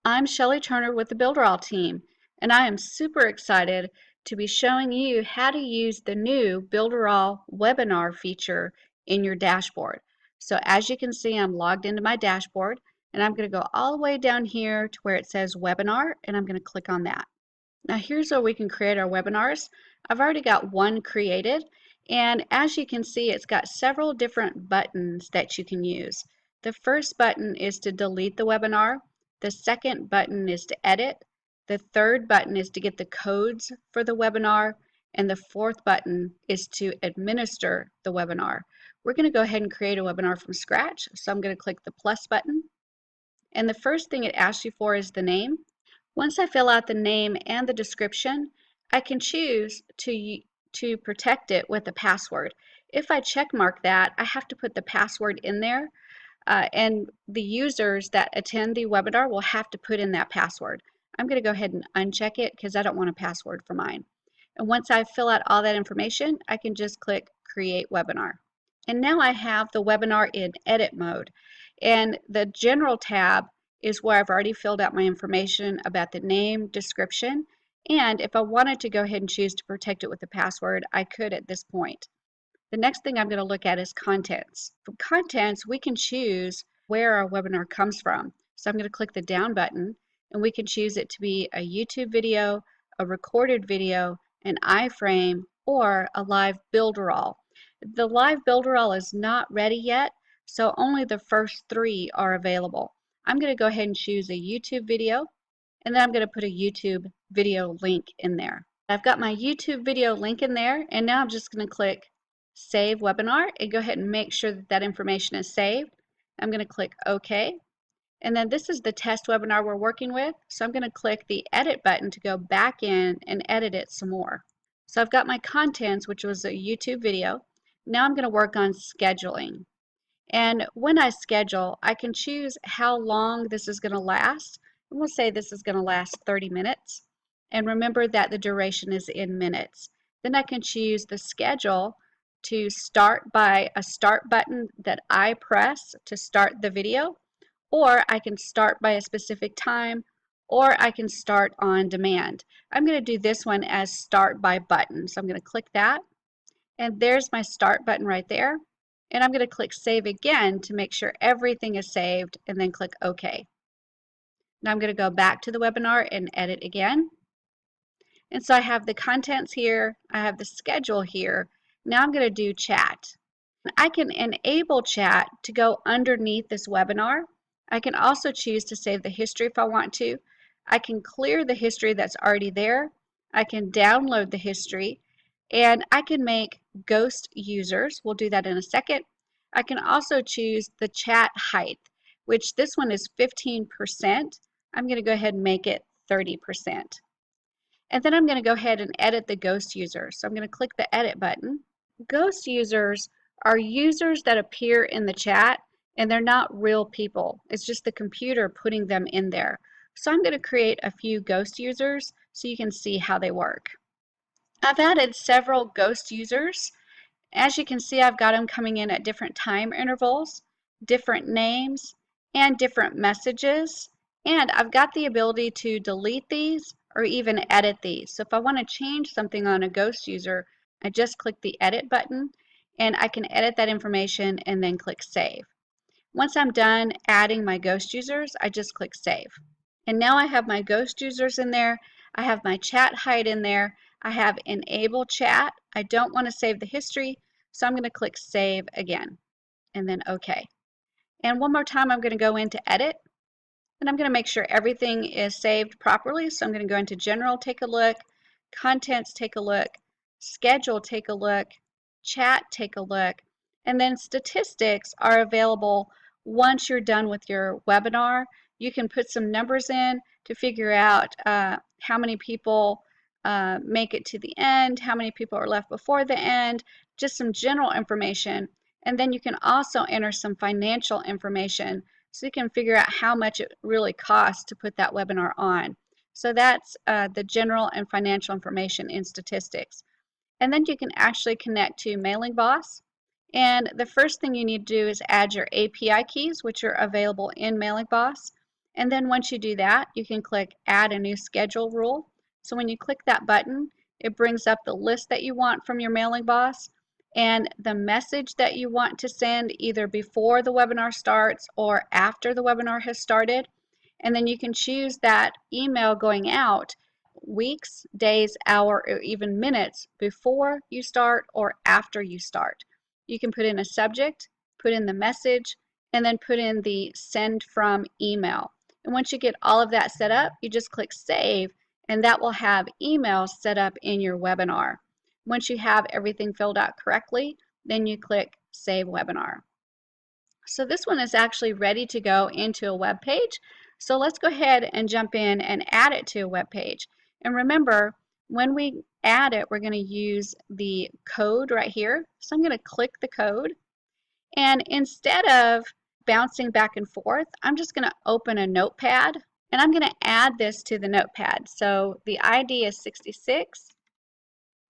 I'm Shelley Turner with the Builderall team, and I am super excited to be showing you how to use the new Builderall webinar feature in your dashboard. So as you can see, I'm logged into my dashboard, and I'm going to go all the way down here to where it says webinar, and I'm going to click on that. Now here's where we can create our webinars. I've already got one created, and as you can see, it's got several different buttons that you can use. The first button is to delete the webinar. The second button is to edit. The third button is to get the codes for the webinar. And the fourth button is to administer the webinar. We're going to go ahead and create a webinar from scratch. So I'm going to click the plus button. And the first thing it asks you for is the name. Once I fill out the name and the description, I can choose to protect it with a password. If I check mark that, I have to put the password in there. And the users that attend the webinar will have to put in that password. I'm going to go ahead and uncheck it because I don't want a password for mine. And once I fill out all that information, I can just click Create Webinar. And now I have the webinar in edit mode. And the General tab is where I've already filled out my information about the name, description, and if I wanted to go ahead and choose to protect it with a password, I could at this point. The next thing I'm going to look at is contents. From contents, we can choose where our webinar comes from. So I'm going to click the down button, and we can choose it to be a YouTube video, a recorded video, an iframe, or a live Builderall. The live Builderall is not ready yet, so only the first three are available. I'm going to go ahead and choose a YouTube video, and then I'm going to put a YouTube video link in there. I've got my YouTube video link in there, and now I'm just going to click Save Webinar and go ahead and make sure that that information is saved. I'm going to click OK. And then this is the test webinar we're working with, so I'm going to click the Edit button to go back in and edit it some more. So I've got my contents, which was a YouTube video. Now I'm going to work on scheduling. And when I schedule, I can choose how long this is going to last. And we'll say this is going to last 30 minutes. And remember that the duration is in minutes. Then I can choose the schedule to start by a start button that I press to start the video, or I can start by a specific time, or I can start on demand. I'm going to do this one as start by button. So I'm going to click that, and there's my start button right there. And I'm going to click Save again to make sure everything is saved, and then click OK. Now I'm going to go back to the webinar and edit again. And so I have the contents here, I have the schedule here. Now I'm going to do chat. I can enable chat to go underneath this webinar. I can also choose to save the history if I want to. I can clear the history that's already there. I can download the history. And I can make ghost users. We'll do that in a second. I can also choose the chat height, which this one is 15%. I'm going to go ahead and make it 30%. And then I'm going to go ahead and edit the ghost user. So I'm going to click the edit button. Ghost users are users that appear in the chat, and they're not real people. It's just the computer putting them in there. So I'm going to create a few ghost users so you can see how they work. I've added several ghost users. As you can see, I've got them coming in at different time intervals, different names, and different messages. And I've got the ability to delete these or even edit these. So if I want to change something on a ghost user, I just click the edit button, and I can edit that information and then click Save. Once I'm done adding my ghost users, I just click Save. And now I have my ghost users in there. I have my chat height in there. I have enable chat. I don't want to save the history, so I'm going to click Save again, and then OK. And one more time, I'm going to go into Edit, and I'm going to make sure everything is saved properly. So I'm going to go into General, take a look, Contents, take a look, Schedule, take a look, Chat, take a look, and then Statistics are available once you're done with your webinar. You can put some numbers in to figure out how many people make it to the end, how many people are left before the end, just some general information. And then you can also enter some financial information so you can figure out how much it really costs to put that webinar on. So that's the general and financial information in statistics. And then you can actually connect to Mailing Boss. And the first thing you need to do is add your API keys, which are available in Mailing Boss. And then once you do that, you can click Add a New Schedule Rule. So when you click that button, it brings up the list that you want from your mailing boss and the message that you want to send either before the webinar starts or after the webinar has started. And then you can choose that email going out weeks, days, hour, or even minutes before you start or after you start. You can put in a subject, put in the message, and then put in the send from email. And once you get all of that set up, you just click save, and that will have emails set up in your webinar. Once you have everything filled out correctly, then you click Save Webinar. So this one is actually ready to go into a web page. So let's go ahead and jump in and add it to a web page. And remember, when we add it, we're going to use the code right here. So I'm going to click the code. And instead of bouncing back and forth, I'm just going to open a notepad. And I'm going to add this to the notepad. So the ID is 66.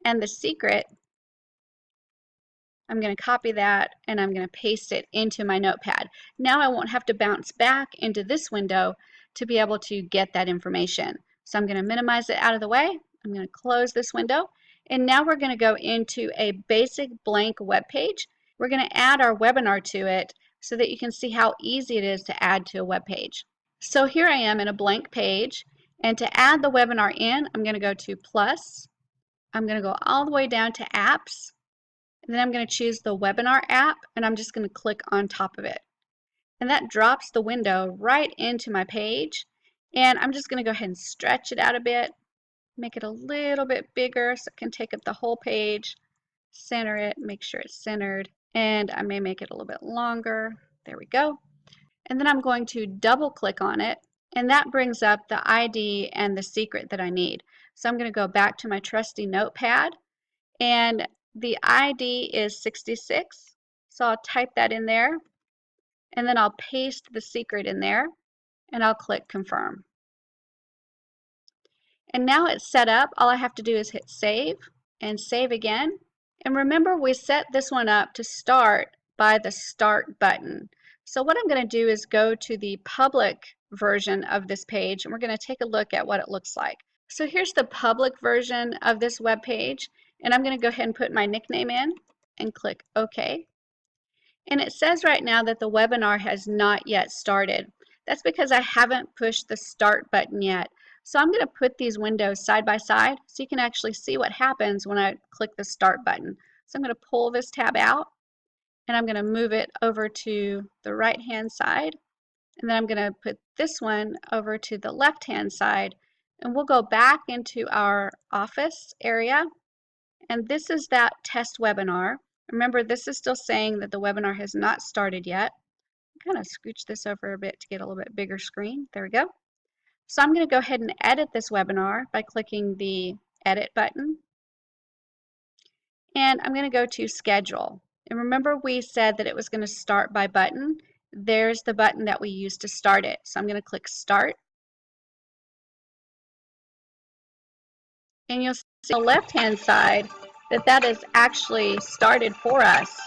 And the secret, I'm going to copy that and I'm going to paste it into my notepad. Now I won't have to bounce back into this window to be able to get that information. So I'm going to minimize it out of the way. I'm going to close this window. And now we're going to go into a basic blank web page. We're going to add our webinar to it so that you can see how easy it is to add to a web page. So here I am in a blank page. And to add the webinar in, I'm going to go to plus. I'm going to go all the way down to apps, and then I'm going to choose the webinar app, and I'm just going to click on top of it. And that drops the window right into my page, and I'm just going to go ahead and stretch it out a bit, make it a little bit bigger so it can take up the whole page, center it, make sure it's centered, and I may make it a little bit longer. There we go. And then I'm going to double click on it, and that brings up the ID and the secret that I need. So I'm going to go back to my trusty notepad, and the ID is 66. So I'll type that in there, and then I'll paste the secret in there, and I'll click confirm. And now it's set up. All I have to do is hit save and save again. And remember, we set this one up to start by the start button. So what I'm going to do is go to the public version of this page, and we're going to take a look at what it looks like. So here's the public version of this web page, and I'm going to go ahead and put my nickname in and click OK. And it says right now that the webinar has not yet started. That's because I haven't pushed the start button yet. So I'm going to put these windows side by side so you can actually see what happens when I click the start button. So I'm going to pull this tab out, and I'm going to move it over to the right hand side, and then I'm going to put this one over to the left hand side, and we'll go back into our office area, and this is that test webinar. Remember, this is still saying that the webinar has not started yet. Kind of scooch this over a bit to get a little bit bigger screen. There we go. So I'm going to go ahead and edit this webinar by clicking the edit button, and I'm going to go to schedule. And remember, we said that it was going to start by button. There's the button that we used to start it. So I'm going to click start. And you'll see on the left-hand side that that is actually started for us.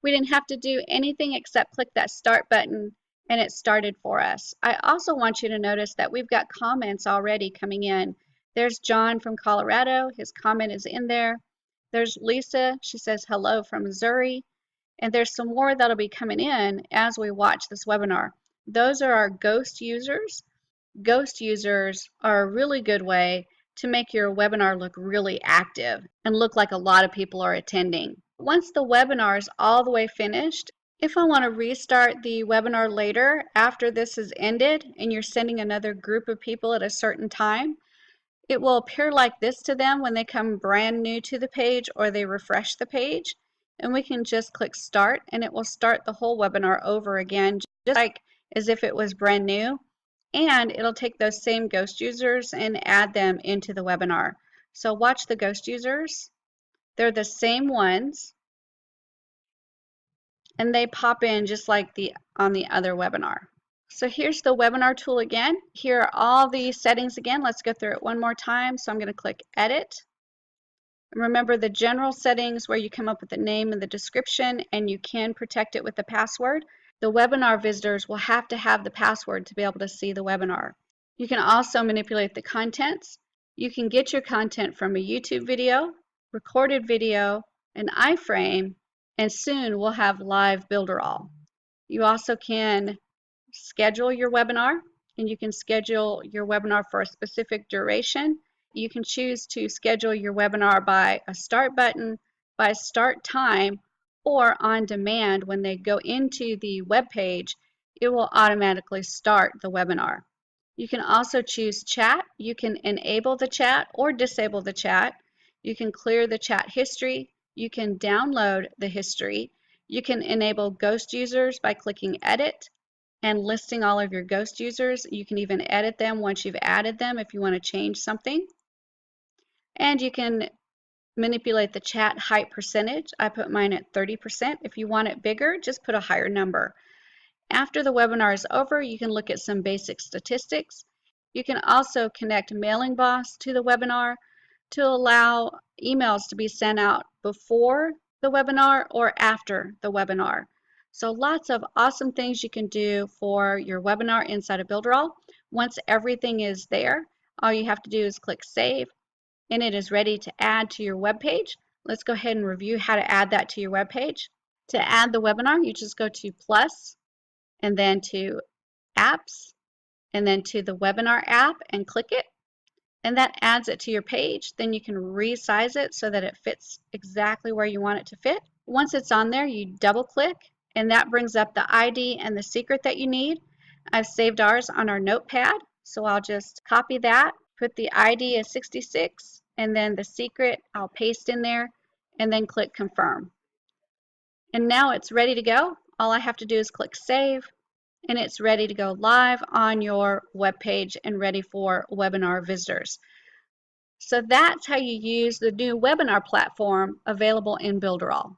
We didn't have to do anything except click that start button, and it started for us. I also want you to notice that we've got comments already coming in. There's John from Colorado. His comment is in there. There's Lisa. She says hello from Missouri. And there's some more that'll be coming in as we watch this webinar. Those are our ghost users. Ghost users are a really good way to make your webinar look really active and look like a lot of people are attending. Once the webinar is all the way finished, if I want to restart the webinar later after this has ended and you're sending another group of people at a certain time, it will appear like this to them when they come brand new to the page or they refresh the page. And we can just click start, and it will start the whole webinar over again, just like as if it was brand new. And it'll take those same ghost users and add them into the webinar. So watch the ghost users. They're the same ones, and they pop in just like on the other webinar. So here's the webinar tool again. Here are all the settings again. Let's go through it one more time. So I'm going to click edit. And remember the general settings where you come up with the name and the description, and you can protect it with the password. the webinar visitors will have to have the password to be able to see the webinar. You can also manipulate the contents. You can get your content from a YouTube video, recorded video, an iframe, and soon we'll have live Builderall. You also can schedule your webinar, and you can schedule your webinar for a specific duration. You can choose to schedule your webinar by a start button, by start time, or on demand. When they go into the web page, it will automatically start the webinar. You can also choose chat. You can enable the chat or disable the chat. You can clear the chat history. You can download the history. You can enable ghost users by clicking edit and listing all of your ghost users. You can even edit them once you've added them if you want to change something. And you can manipulate the chat height percentage. I put mine at 30%. If you want it bigger, just put a higher number. After the webinar is over, you can look at some basic statistics. You can also connect Mailing Boss to the webinar to allow emails to be sent out before the webinar or after the webinar. So lots of awesome things you can do for your webinar inside of Builderall. Once everything is there, all you have to do is click Save, and it is ready to add to your web page. Let's go ahead and review how to add that to your web page. To add the webinar, you just go to Plus, and then to Apps, and then to the webinar app and click it, and that adds it to your page. Then you can resize it so that it fits exactly where you want it to fit. Once it's on there, you double click, and that brings up the ID and the secret that you need. I've saved ours on our notepad, so I'll just copy that, put the ID as 66, and then the secret I'll paste in there, and then click confirm. And now it's ready to go. All I have to do is click save, and it's ready to go live on your web page and ready for webinar visitors. So that's how you use the new webinar platform available in Builderall.